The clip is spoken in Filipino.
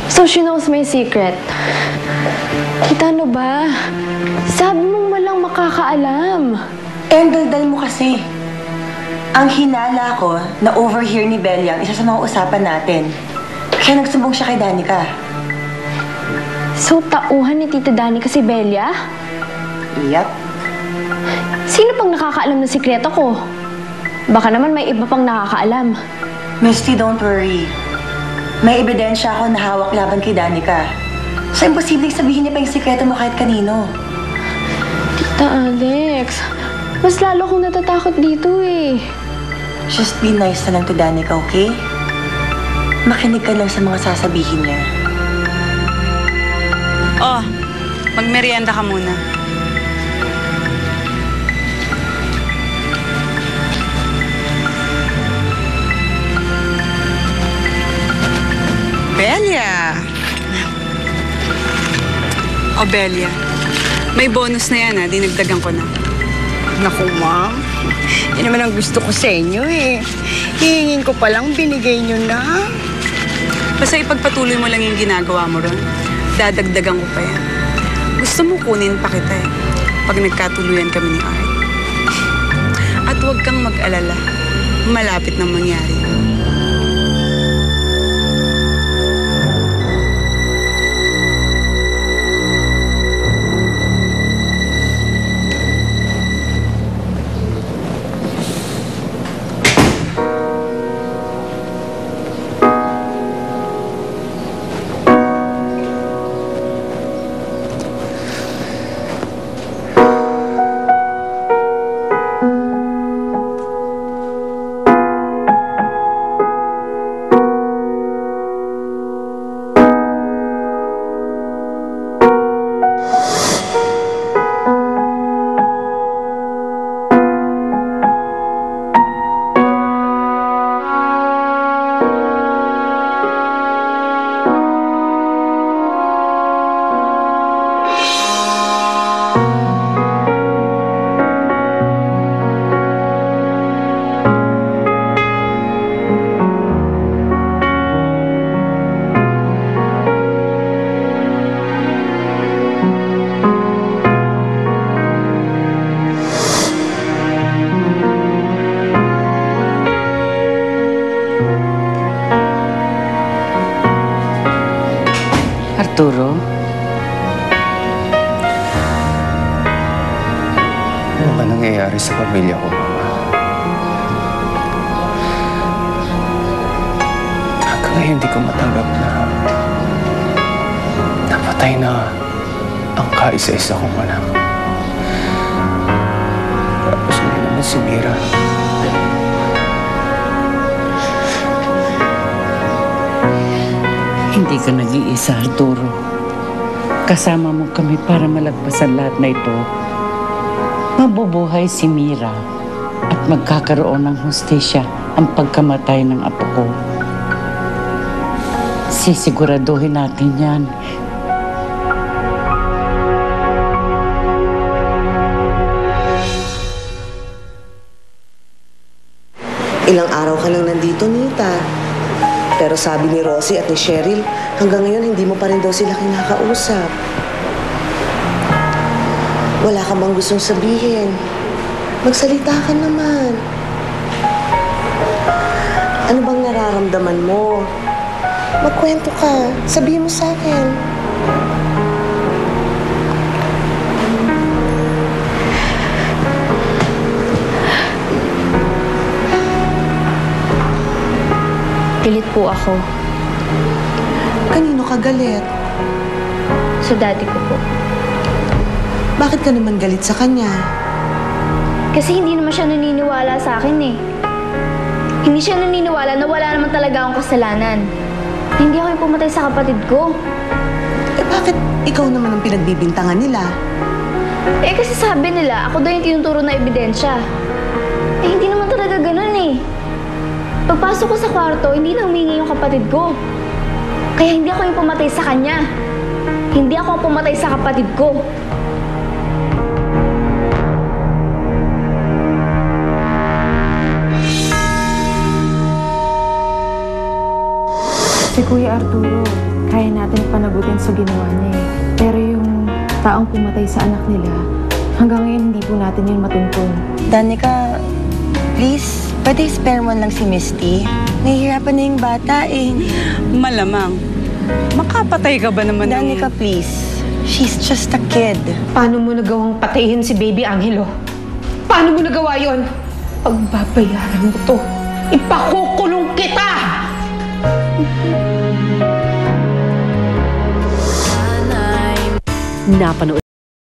So she knows my secret. Kita ano ba? Sabi mong walang makakaalam. Ang daldal mo kasi. Ang hinala ko na overhear ni Belia ang isa sa mga usapan natin. Kaya nagsumbong siya kay Danica. So tauhan ni Tita Danica si Belia? Yep. Sino pang nakakaalam ng sikreto ko? Baka naman may iba pang nakakaalam. Misty, don't worry. May ebidensya ako na hawak laban kay Danica. So imposibleng sabihin niya pa yung sikreto mo kahit kanino. Tita Alex, mas lalo akong natatakot dito eh. Just be nice na lang to Danica, okay? Makinig ka lang sa mga sasabihin niya. Oh, magmerienda ka muna. Belia! O, Belia. May bonus na yan, ha? Dinagdagan ko na. Naku, ma'am. Yan naman ang gusto ko sa inyo, eh. Hihingin ko palang binigay nyo na. Basta ipagpatuloy mo lang yung ginagawa mo ron. Dadagdagan ko pa yan. Gusto mo kunin pa kita, eh. Pag nagkatuluyan kami ni Art. At huwag kang mag-alala. Malapit nang mangyari. Arturo? Ano ba nangyayari sa pamilya ko, Mama? Hanggang ngayon hindi ko matanggap na napatay na ang kaisa-isa kong anak. Tapos ngayon naman si Mira. Hindi ka nag-iisa, Arturo. Kasama mo kami para malagpasan lahat na ito. Mabubuhay si Mira at magkakaroon ng hustisya ang pagkamatay ng apo ko. Sisiguraduhin natin yan. Ilang araw ka lang nandito, Nita. Pero sabi ni Rosie at ni Cheryl, hanggang ngayon hindi mo pa rin daw sila kinakausap. Wala ka bang gustong sabihin? Magsalita ka naman. Ano bang nararamdaman mo? Magkwento ka. Sabihin mo sa akin. Galit po ako. Kanino ka galit? Sa daddy ko po. Bakit ka naman galit sa kanya? Kasi hindi naman siya naniniwala sa akin eh. Hindi siya naniniwala na wala naman talaga akong kasalanan. Hindi ako yung pumatay sa kapatid ko. Eh bakit ikaw naman ang pinagbibintangan nila? Eh kasi sabi nila, ako daw yung tinuturo na ebidensya. Eh hindi naman talaga ganun eh. Pagpasok ko sa kwarto, hindi na humingi yung kapatid ko. Kaya hindi ako yung pumatay sa kanya. Hindi ako ang pumatay sa kapatid ko. Si Kuya Arturo, kaya natin panagutin sa ginawa niya eh. Pero yung taong pumatay sa anak nila, hanggang ngayon hindi po natin yun matuntun. Danica, please, pwede spare mo lang si Misty. Nahihirapan na yung bata eh. Malamang. Makapatay ka ba naman ng... Danica, please. She's just a kid. Paano mo nagawang patayin si Baby Angelo? Paano mo nagawa yon? Pagbabayaran mo to. Ipakukulong kita! Napanood